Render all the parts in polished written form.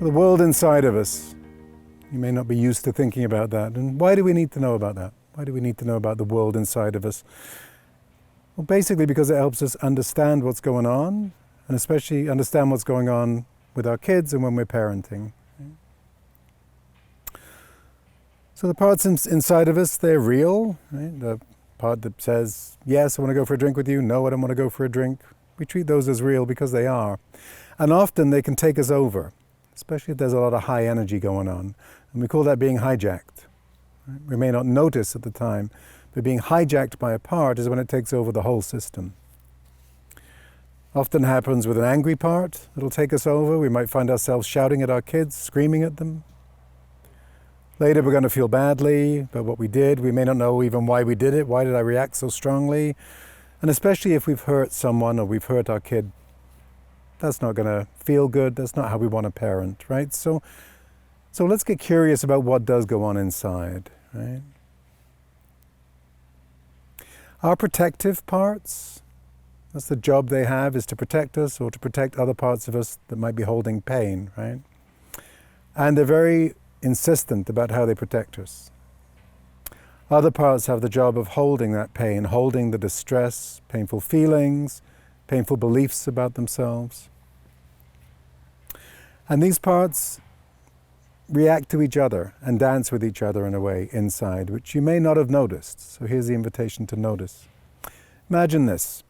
The world inside of us, you may not be used to thinking about that. And why do we need to know about that? Why do we need to know about the world inside of us? Well, basically because it helps us understand what's going on, and especially understand what's going on with our kids and when we're parenting. So the parts inside of us, they're real. Right? The part that says, yes, I want to go for a drink with you. No, I don't want to go for a drink. We treat those as real because they are. And often they can take us over, especially if there's a lot of high energy going on. And we call that being hijacked. Right? We may not notice at the time, but being hijacked by a part is when it takes over the whole system. Often happens with an angry part. It'll take us over. We might find ourselves shouting at our kids, screaming at them. Later we're going to feel badly about what we did. We may not know even why we did it. Why did I react so strongly? And especially if we've hurt someone or we've hurt our kid, that's not going to feel good. That's not how we want to parent, right? So let's get curious about what does go on inside, right? Our protective parts, that's the job they have, is to protect us or to protect other parts of us that might be holding pain, right? And they're very insistent about how they protect us. Other parts have the job of holding that pain, holding the distress, painful feelings, painful beliefs about themselves. And these parts react to each other and dance with each other in a way inside, which you may not have noticed. So here's the invitation to notice. Imagine this.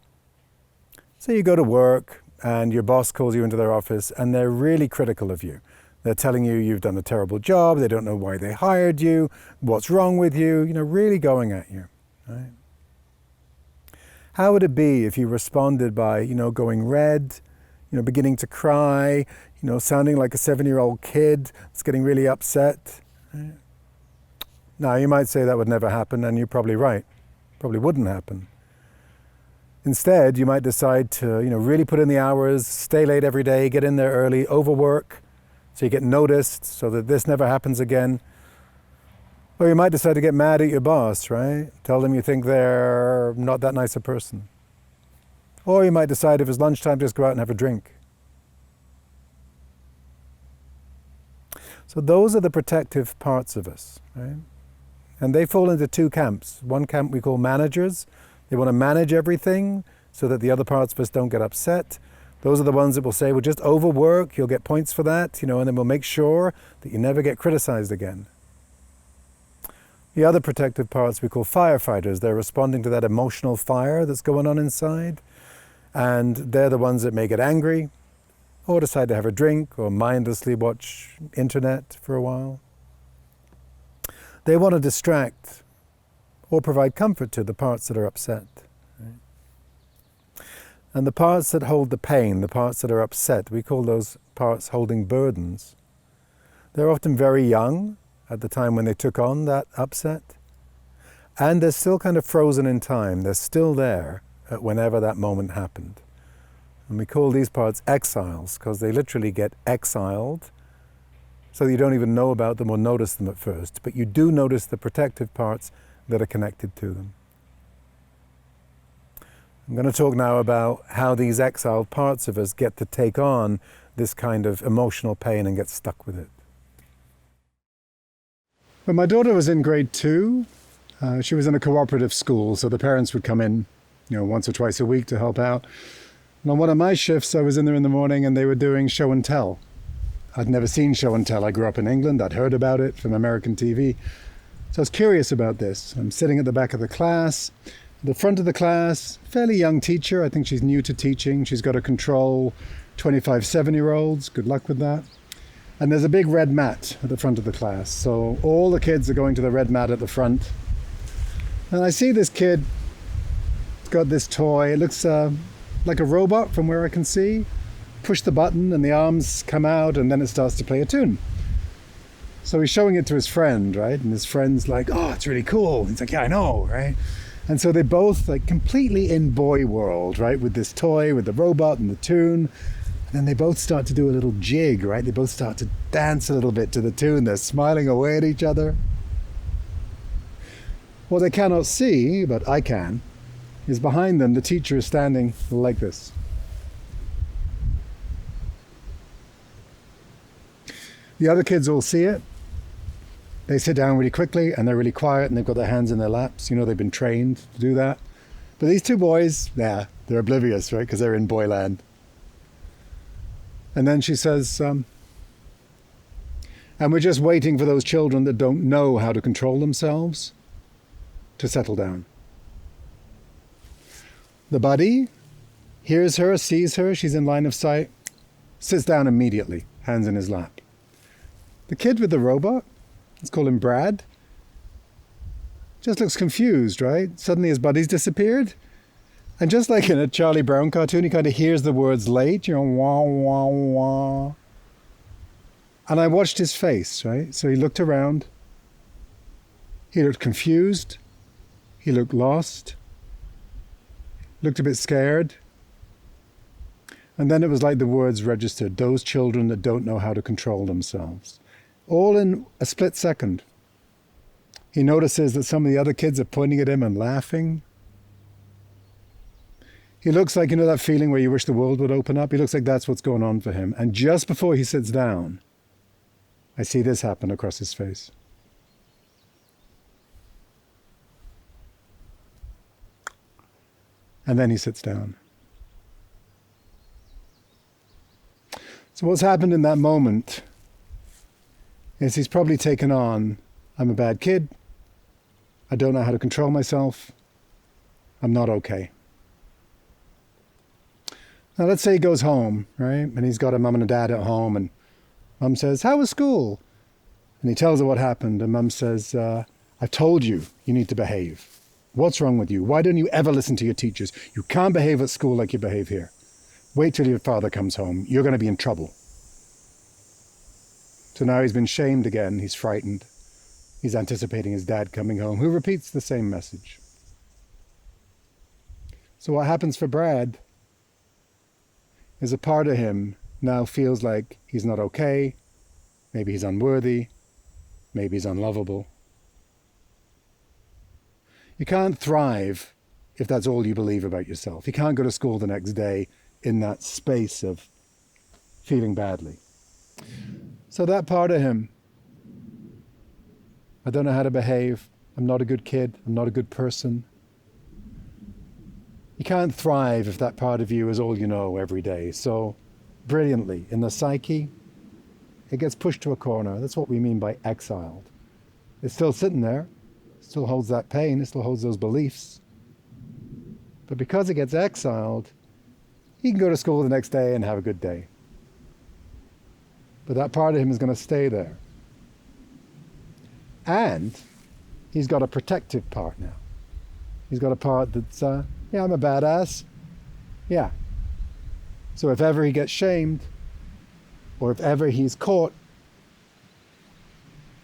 Say you go to work and your boss calls you into their office and they're really critical of you. They're telling you you've done a terrible job, they don't know why they hired you, what's wrong with you, really going at you, right? How would it be if you responded by, going red, beginning to cry, sounding like a 7-year-old kid that's getting really upset? Right? Now, you might say that would never happen, and you're probably right. Probably wouldn't happen. Instead, you might decide to, really put in the hours, stay late every day, get in there early, overwork, so you get noticed so that this never happens again. Or you might decide to get mad at your boss, right? Tell them you think they're not that nice a person. Or you might decide if it's lunchtime, just go out and have a drink. So those are the protective parts of us, right? And they fall into two camps. One camp we call managers. They want to manage everything so that the other parts of us don't get upset. Those are the ones that will say, well, just overwork, you'll get points for that, and then we'll make sure that you never get criticized again. The other protective parts we call firefighters. They're responding to that emotional fire that's going on inside, and they're the ones that may get angry, or decide to have a drink, or mindlessly watch internet for a while. They want to distract or provide comfort to the parts that are upset. And the parts that hold the pain, the parts that are upset, we call those parts holding burdens. They're often very young at the time when they took on that upset. And they're still kind of frozen in time. They're still there at whenever that moment happened. And we call these parts exiles because they literally get exiled so that you don't even know about them or notice them at first. But you do notice the protective parts that are connected to them. I'm going to talk now about how these exiled parts of us get to take on this kind of emotional pain and get stuck with it. When my daughter was in grade 2, she was in a cooperative school, so the parents would come in, once or twice a week to help out. And on one of my shifts, I was in there in the morning and they were doing show and tell. I'd never seen show and tell. I grew up in England. I'd heard about it from American TV. So I was curious about this. I'm sitting at the back of the class. The front of the class, fairly young teacher. I think she's new to teaching. She's got to control 25 7-year-olds. Good luck with that. And there's a big red mat at the front of the class. So all the kids are going to the red mat at the front. And I see this kid got this toy. It looks like a robot from where I can see. Push the button and the arms come out and then it starts to play a tune. So he's showing it to his friend, right? And his friend's like, oh, it's really cool. He's like, yeah, I know, right? And so they both completely in boy world, right? With this toy, with the robot and the tune. And then they both start to do a little jig, right? They both start to dance a little bit to the tune. They're smiling away at each other. What they cannot see, but I can, is behind them, the teacher is standing like this. The other kids all see it. They sit down really quickly and they're really quiet and they've got their hands in their laps. You know, they've been trained to do that. But these two boys, they're oblivious, right? Because they're in boyland. And then she says, and we're just waiting for those children that don't know how to control themselves to settle down. The buddy hears her, sees her, she's in line of sight, sits down immediately, hands in his lap. The kid with the robot, let's call him Brad, just looks confused, right? Suddenly his buddy's disappeared. And just like in a Charlie Brown cartoon, he kind of hears the words late, you know, wah, wah, wah. And I watched his face, right? So he looked around. He looked confused. He looked lost. Looked a bit scared. And then it was like the words registered, those children that don't know how to control themselves. All in a split second. He notices that some of the other kids are pointing at him and laughing. He looks like, you know, that feeling where you wish the world would open up? He looks like that's what's going on for him. And just before he sits down, I see this happen across his face. And then he sits down. So what's happened in that moment is he's probably taken on, I'm a bad kid. I don't know how to control myself. I'm not okay. Now let's say he goes home, right? And he's got a mum and a dad at home and mum says, how was school? And he tells her what happened and mum says, I've told you, you need to behave. What's wrong with you? Why don't you ever listen to your teachers? You can't behave at school like you behave here. Wait till your father comes home. You're going to be in trouble. So now he's been shamed again. He's frightened. He's anticipating his dad coming home, who repeats the same message. So what happens for Brad is a part of him now feels like he's not okay, maybe he's unworthy, maybe he's unlovable. You can't thrive if that's all you believe about yourself. You can't go to school the next day in that space of feeling badly. So that part of him, I don't know how to behave, I'm not a good kid, I'm not a good person. You can't thrive if that part of you is all you know every day. So brilliantly, in the psyche, it gets pushed to a corner. That's what we mean by exiled. It's still sitting there, still holds that pain, it still holds those beliefs. But because it gets exiled, he can go to school the next day and have a good day. But that part of him is going to stay there. And he's got a protective part now. He's got a part that's, yeah, I'm a badass. Yeah. So if ever he gets shamed, or if ever he's caught,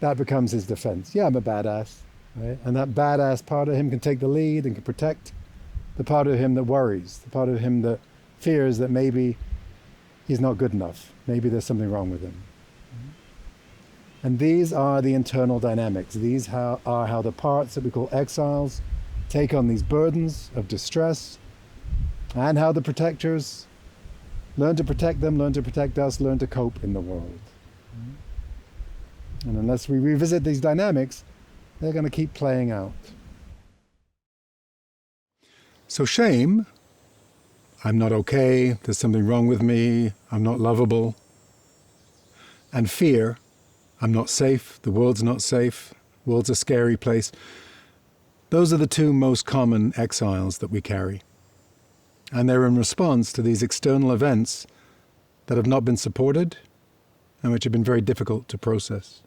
that becomes his defense. Yeah, I'm a badass. Right? And that badass part of him can take the lead and can protect the part of him that worries, the part of him that fears that maybe he's not good enough. Maybe there's something wrong with him. And these are the internal dynamics. These are how the parts that we call exiles take on these burdens of distress, and how the protectors learn to protect them, learn to protect us, learn to cope in the world. And unless we revisit these dynamics, they're going to keep playing out. So shame, I'm not okay, there's something wrong with me, I'm not lovable. And fear, I'm not safe, the world's not safe, the world's a scary place. Those are the two most common exiles that we carry. And they're in response to these external events that have not been supported and which have been very difficult to process.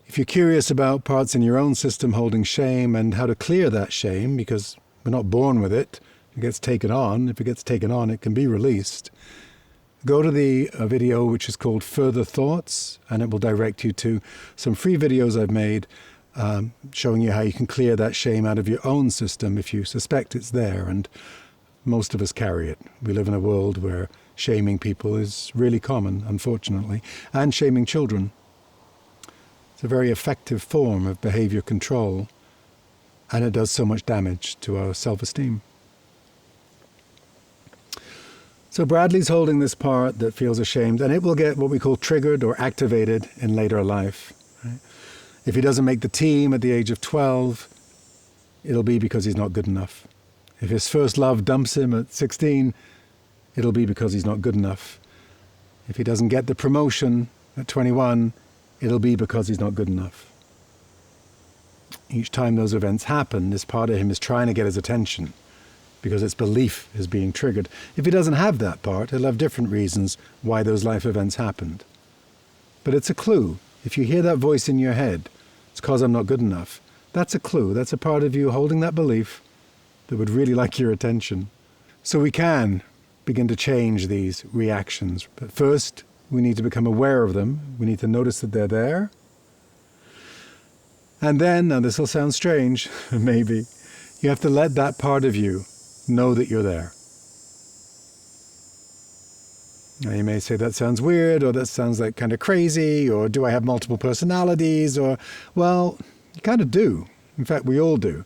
If you're curious about parts in your own system holding shame and how to clear that shame, because we're not born with it, it gets taken on. If it gets taken on, it can be released. Go to the video which is called Further Thoughts, and it will direct you to some free videos I've made showing you how you can clear that shame out of your own system if you suspect it's there, and most of us carry it. We live in a world where shaming people is really common, unfortunately, and shaming children. It's a very effective form of behavior control, and it does so much damage to our self-esteem. So Bradley's holding this part that feels ashamed, and it will get what we call triggered or activated in later life. Right? If he doesn't make the team at the age of 12, it'll be because he's not good enough. If his first love dumps him at 16, it'll be because he's not good enough. If he doesn't get the promotion at 21, it'll be because he's not good enough. Each time those events happen, this part of him is trying to get his attention because its belief is being triggered. If he doesn't have that part, he'll have different reasons why those life events happened. But it's a clue. If you hear that voice in your head, it's because I'm not good enough. That's a clue. That's a part of you holding that belief that would really like your attention. So we can begin to change these reactions. But first, we need to become aware of them. We need to notice that they're there. And then, now this will sound strange, maybe, you have to let that part of you know that you're there. Now you may say that sounds weird, or that sounds like kind of crazy, or do I have multiple personalities, or, well, you kind of do. In fact, we all do.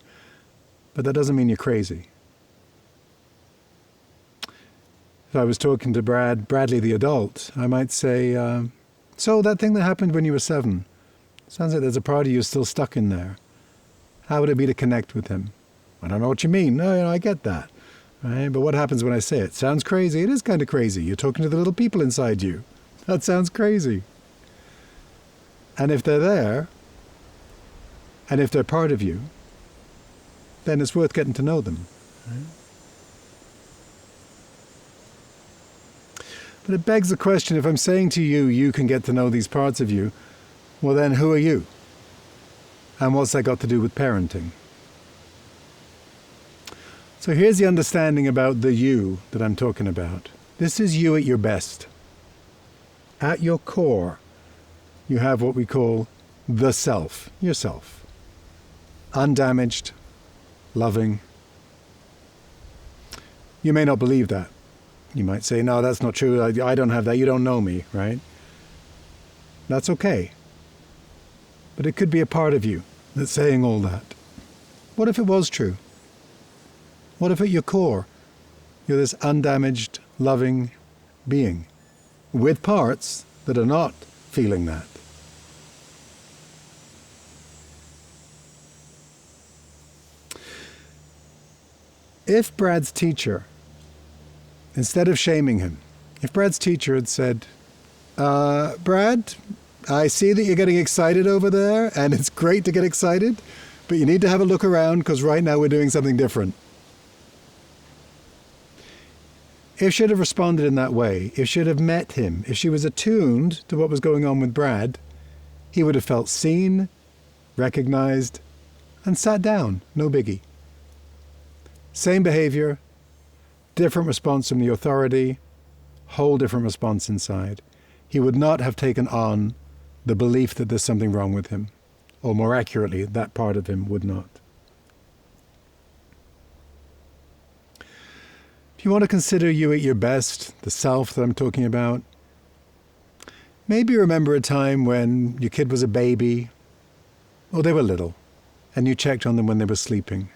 But that doesn't mean you're crazy. If I was talking to Bradley the adult, I might say, so that thing that happened when you were 7, sounds like there's a part of you still stuck in there. How would it be to connect with him? I don't know what you mean. No, I get that. Right? But what happens when I say it? Sounds crazy. It is kind of crazy. You're talking to the little people inside you. That sounds crazy. And if they're there, and if they're part of you, then it's worth getting to know them. Right? But it begs the question, if I'm saying to you, you can get to know these parts of you, well then who are you? And what's that got to do with parenting? So here's the understanding about the you that I'm talking about. This is you at your best. At your core, you have what we call the self, yourself. Undamaged, loving. You may not believe that. You might say, no, that's not true. I don't have that. You don't know me, right? That's okay. But it could be a part of you that's saying all that. What if it was true? What if at your core, you're this undamaged, loving being with parts that are not feeling that? If Brad's teacher, instead of shaming him, if Brad's teacher had said, Brad, I see that you're getting excited over there, and it's great to get excited, but you need to have a look around because right now we're doing something different. If she'd have responded in that way, if she'd have met him, if she was attuned to what was going on with Brad, he would have felt seen, recognized, and sat down. No biggie. Same behavior, different response from the authority, whole different response inside. He would not have taken on the belief that there's something wrong with him. Or more accurately, that part of him would not. If you want to consider you at your best, the self that I'm talking about, maybe remember a time when your kid was a baby, or they were little, and you checked on them when they were sleeping.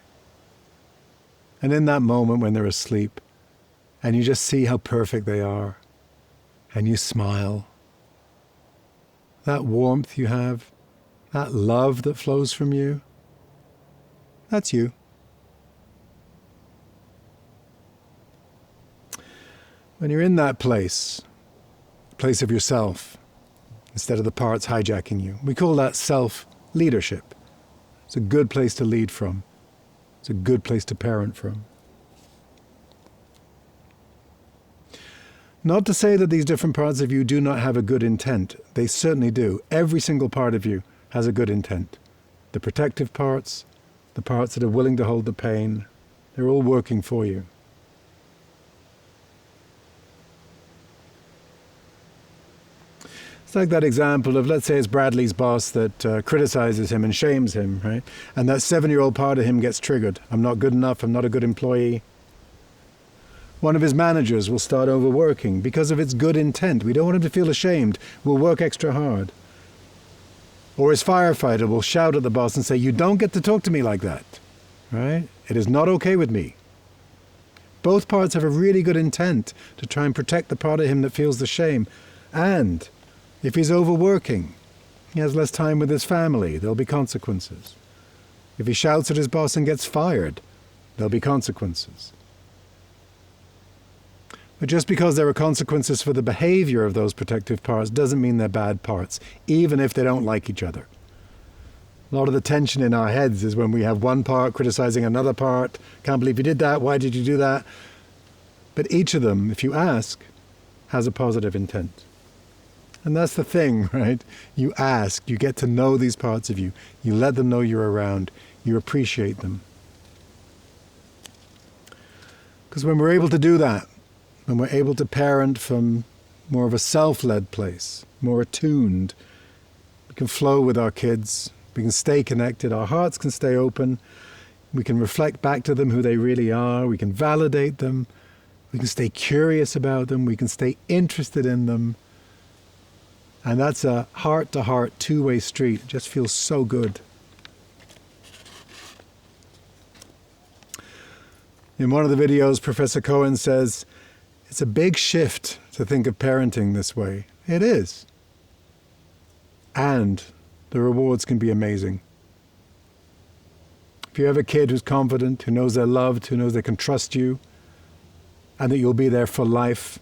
And in that moment when they're asleep, and you just see how perfect they are, and you smile, that warmth you have, that love that flows from you, that's you. When you're in that place of yourself, instead of the parts hijacking you, we call that self-leadership. It's a good place to lead from. It's a good place to parent from. Not to say that these different parts of you do not have a good intent. They certainly do. Every single part of you has a good intent. The protective parts, the parts that are willing to hold the pain, they're all working for you. It's like that example of, let's say it's Bradley's boss that criticizes him and shames him, right? And that 7-year-old part of him gets triggered. I'm not good enough, I'm not a good employee. One of his managers will start overworking because of its good intent. We don't want him to feel ashamed. We'll work extra hard. Or his firefighter will shout at the boss and say, you don't get to talk to me like that, right? It is not okay with me. Both parts have a really good intent to try and protect the part of him that feels the shame. And if he's overworking, he has less time with his family, there'll be consequences. If he shouts at his boss and gets fired, there'll be consequences. But just because there are consequences for the behavior of those protective parts doesn't mean they're bad parts, even if they don't like each other. A lot of the tension in our heads is when we have one part criticizing another part. Can't believe you did that. Why did you do that? But each of them, if you ask, has a positive intent. And that's the thing, right? You ask, you get to know these parts of you. You let them know you're around. You appreciate them. Because when we're able to do that, when we're able to parent from more of a self-led place, more attuned, we can flow with our kids, we can stay connected, our hearts can stay open, we can reflect back to them who they really are, we can validate them, we can stay curious about them, we can stay interested in them. And that's a heart-to-heart, two-way street. It just feels so good. In one of the videos, Professor Cohen says, it's a big shift to think of parenting this way. It is. And the rewards can be amazing. If you have a kid who's confident, who knows they're loved, who knows they can trust you, and that you'll be there for life,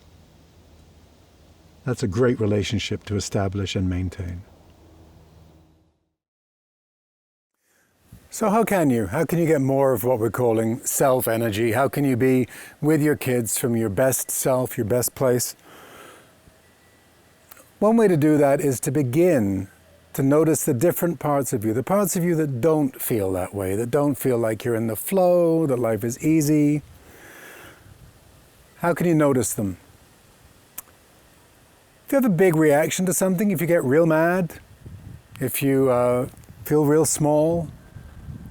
that's a great relationship to establish and maintain. So how can you get more of what we're calling self-energy? How can you be with your kids from your best self, your best place? One way to do that is to begin to notice the different parts of you, the parts of you that don't feel that way, that don't feel like you're in the flow, that life is easy. How can you notice them? If you have a big reaction to something, if you get real mad, if you feel real small,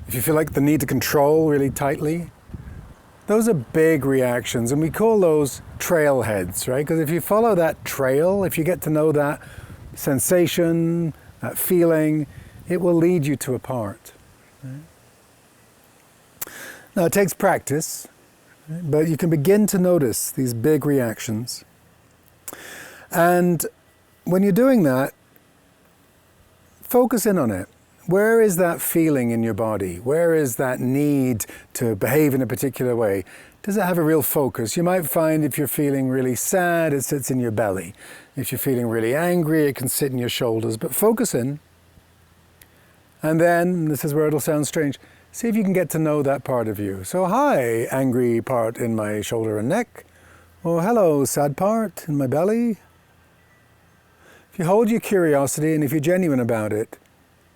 if you feel like the need to control really tightly, those are big reactions, and we call those trailheads, right? Because if you follow that trail, if you get to know that sensation, that feeling, it will lead you to a part. Right? Now, it takes practice, right? But you can begin to notice these big reactions. And when you're doing that, focus in on it. Where is that feeling in your body? Where is that need to behave in a particular way? Does it have a real focus? You might find if you're feeling really sad, it sits in your belly. If you're feeling really angry, it can sit in your shoulders. But focus in. And then, this is where it'll sound strange, see if you can get to know that part of you. So, hi, angry part in my shoulder and neck. Or hello, sad part in my belly. If you hold your curiosity and if you're genuine about it,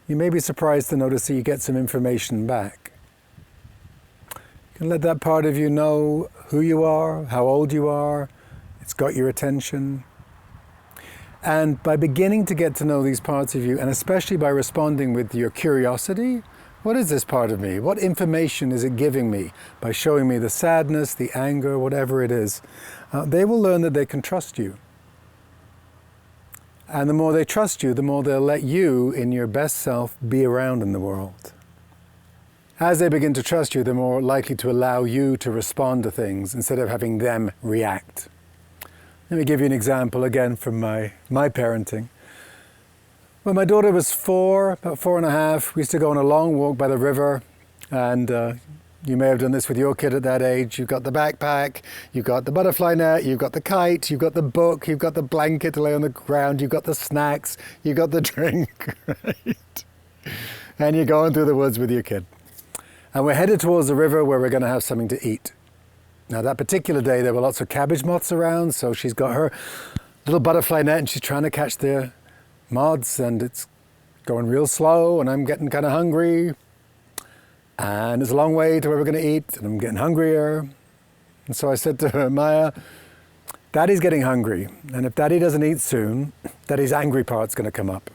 you may be surprised to notice that you get some information back. You can let that part of you know who you are, how old you are. It's got your attention. And by beginning to get to know these parts of you, and especially by responding with your curiosity, what is this part of me? What information is it giving me by showing me the sadness, the anger, whatever it is? They will learn that they can trust you. And the more they trust you, the more they'll let you, in your best self, be around in the world. As they begin to trust you, they're more likely to allow you to respond to things instead of having them react. Let me give you an example again from my parenting. When my daughter was 4, about 4.5, we used to go on a long walk by the river, and you may have done this with your kid at that age. You've got the backpack, you've got the butterfly net, you've got the kite, you've got the book, you've got the blanket to lay on the ground, you've got the snacks, you've got the drink, right? And you're going through the woods with your kid. And we're headed towards the river where we're going to have something to eat. Now, that particular day, there were lots of cabbage moths around, so she's got her little butterfly net and she's trying to catch the moths, and it's going real slow, and I'm getting kind of hungry. And it's a long way to where we're going to eat, and I'm getting hungrier. And so I said to her, Maya, Daddy's getting hungry, and if Daddy doesn't eat soon, Daddy's angry part's going to come up.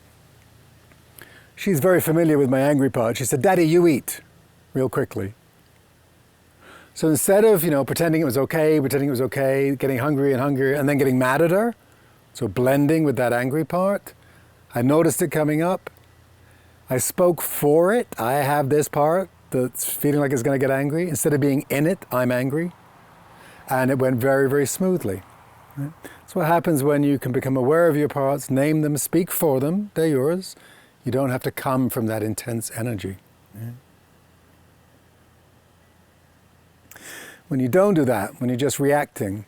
She's very familiar with my angry part. She said, Daddy, you eat, real quickly. So instead of, pretending it was okay, getting hungry and hungrier, and then getting mad at her, so blending with that angry part, I noticed it coming up. I spoke for it. I have this part that's feeling like it's going to get angry. Instead of being in it, I'm angry. And it went very, very smoothly. Right? That's what happens when you can become aware of your parts, name them, speak for them, they're yours. You don't have to come from that intense energy. Right? When you don't do that, when you're just reacting,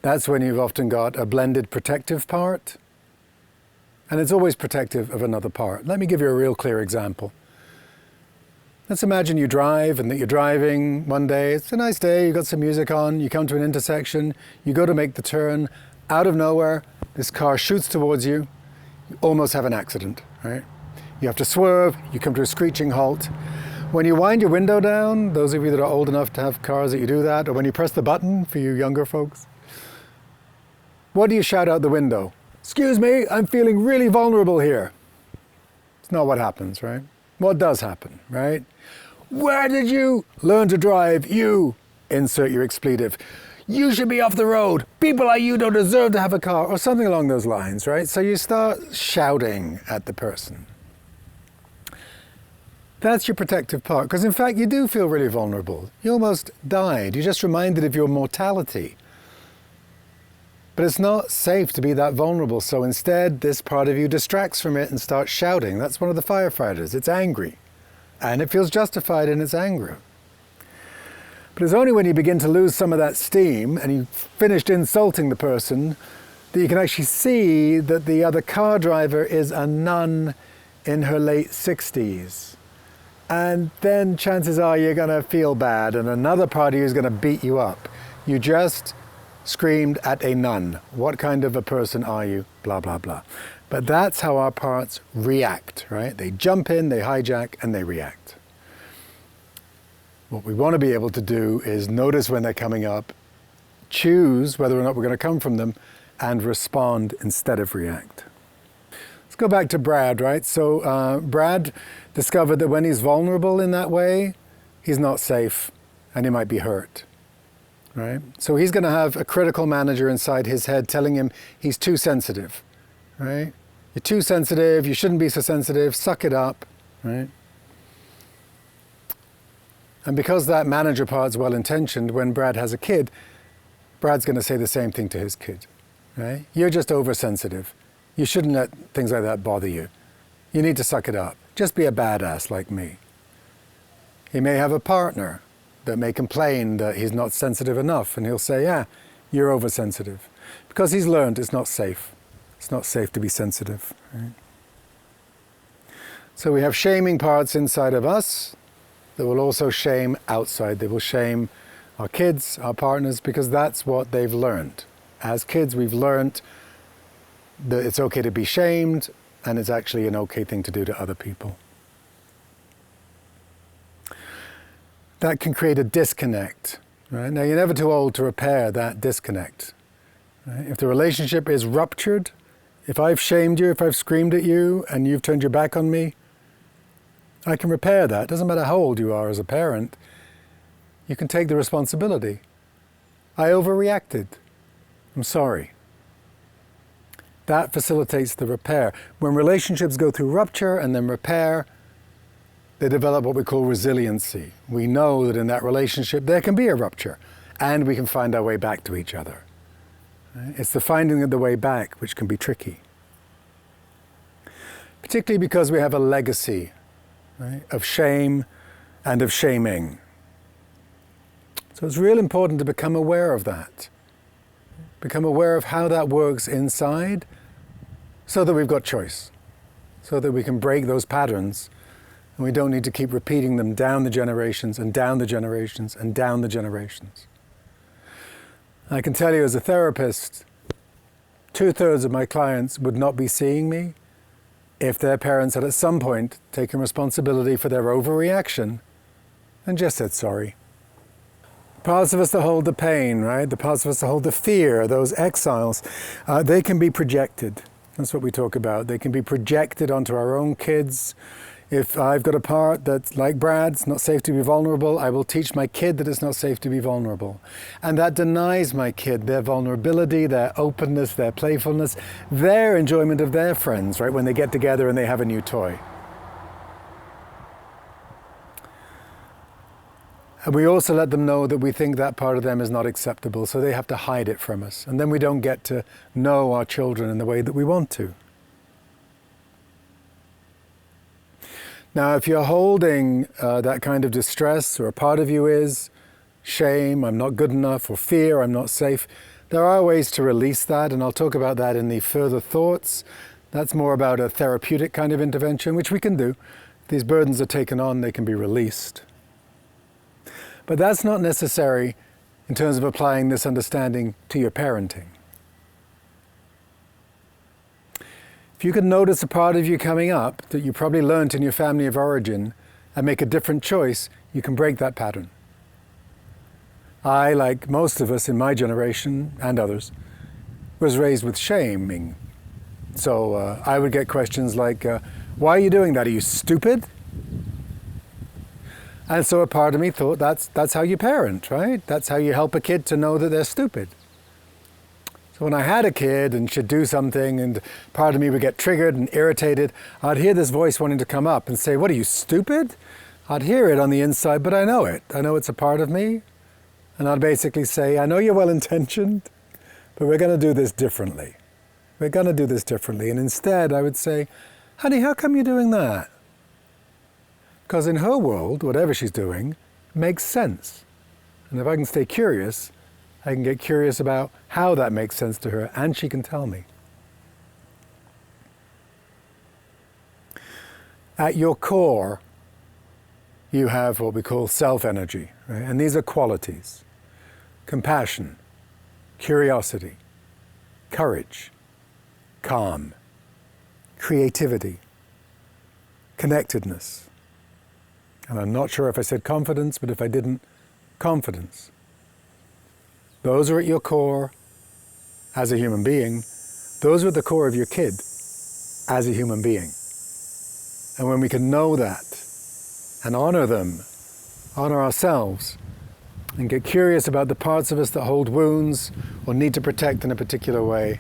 that's when you've often got a blended protective part, and it's always protective of another part. Let me give you a real clear example. Let's imagine you drive and that you're driving one day, it's a nice day, you've got some music on, you come to an intersection, you go to make the turn, out of nowhere, this car shoots towards you, you almost have an accident, right? You have to swerve, you come to a screeching halt. When you wind your window down, those of you that are old enough to have cars that you do that, or when you press the button for you younger folks, what do you shout out the window? Excuse me, I'm feeling really vulnerable here. It's not what happens, right? What does happen, right? Where did you learn to drive? You insert your expletive. You should be off the road. People like you don't deserve to have a car, or something along those lines, right? So you start shouting at the person. That's your protective part, because in fact you do feel really vulnerable. You almost died. You're just reminded of your mortality. But it's not safe to be that vulnerable, so instead this part of you distracts from it and starts shouting. That's one of the firefighters. It's angry, and it feels justified in its anger. But it's only when you begin to lose some of that steam and you've finished insulting the person that you can actually see that the other car driver is a nun in her late 60s. And then chances are you're going to feel bad and another part of you is going to beat you up. You just screamed at a nun. What kind of a person are you? Blah, blah, blah. But that's how our parts react, right? They jump in, they hijack, and they react. What we want to be able to do is notice when they're coming up, choose whether or not we're going to come from them, and respond instead of react. Let's go back to Brad, right? So Brad discovered that when he's vulnerable in that way, he's not safe, and he might be hurt. Right? So he's going to have a critical manager inside his head telling him he's too sensitive, right? You're too sensitive, you shouldn't be so sensitive, suck it up, right? And because that manager part's well-intentioned, when Brad has a kid, Brad's going to say the same thing to his kid, right? You're just oversensitive. You shouldn't let things like that bother you. You need to suck it up. Just be a badass like me. He may have a partner that may complain that he's not sensitive enough, and he'll say, yeah, you're oversensitive. Because he's learned it's not safe. It's not safe to be sensitive. Right? So we have shaming parts inside of us that will also shame outside. They will shame our kids, our partners, because that's what they've learned. As kids, we've learned that it's okay to be shamed, and it's actually an okay thing to do to other people. That can create a disconnect. Right? Now, you're never too old to repair that disconnect. Right? If the relationship is ruptured, if I've shamed you, if I've screamed at you, and you've turned your back on me, I can repair that. It doesn't matter how old you are as a parent. You can take the responsibility. I overreacted. I'm sorry. That facilitates the repair. When relationships go through rupture and then repair, they develop what we call resiliency. We know that in that relationship there can be a rupture and we can find our way back to each other. Right? It's the finding of the way back which can be tricky. Particularly because we have a legacy, right, of shame and of shaming. So it's real important to become aware of that. Become aware of how that works inside so that we've got choice. So that we can break those patterns and we don't need to keep repeating them down the generations and down the generations and down the generations. I can tell you as a therapist, 2/3 of my clients would not be seeing me if their parents had at some point taken responsibility for their overreaction and just said sorry. Parts of us that hold the pain, right? The parts of us that hold the fear, those exiles, they can be projected. That's what we talk about. They can be projected onto our own kids. If I've got a part that's like Brad's, not safe to be vulnerable, I will teach my kid that it's not safe to be vulnerable. And that denies my kid their vulnerability, their openness, their playfulness, their enjoyment of their friends, right? When they get together and they have a new toy. And we also let them know that we think that part of them is not acceptable, so they have to hide it from us. And then we don't get to know our children in the way that we want to. Now, if you're holding that kind of distress, or a part of you is shame, I'm not good enough, or fear, I'm not safe, there are ways to release that, and I'll talk about that in the further thoughts. That's more about a therapeutic kind of intervention, which we can do. If these burdens are taken on, they can be released. But that's not necessary in terms of applying this understanding to your parenting. If you can notice a part of you coming up that you probably learned in your family of origin and make a different choice, you can break that pattern. I, like most of us in my generation and others, was raised with shaming. So I would get questions like, why are you doing that? Are you stupid? And so a part of me thought that's how you parent, right? That's how you help a kid to know that they're stupid. So when I had a kid and she'd do something and part of me would get triggered and irritated, I'd hear this voice wanting to come up and say, what are you, stupid? I'd hear it on the inside, but I know it. I know it's a part of me. And I'd basically say, I know you're well-intentioned, but we're going to do this differently. We're going to do this differently. And instead I would say, honey, how come you're doing that? Because in her world, whatever she's doing makes sense. And if I can stay curious, I can get curious about how that makes sense to her, and she can tell me. At your core, you have what we call self-energy, right? And these are qualities: compassion, curiosity, courage, calm, creativity, connectedness. And I'm not sure if I said confidence, but if I didn't, confidence. Those are at your core as a human being. Those are at the core of your kid as a human being. And when we can know that and honor them, honor ourselves, and get curious about the parts of us that hold wounds or need to protect in a particular way,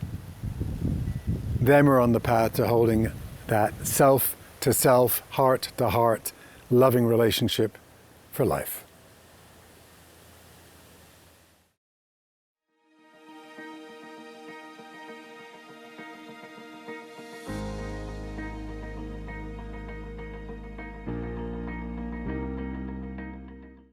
then we're on the path to holding that self-to-self, heart-to-heart, loving relationship for life.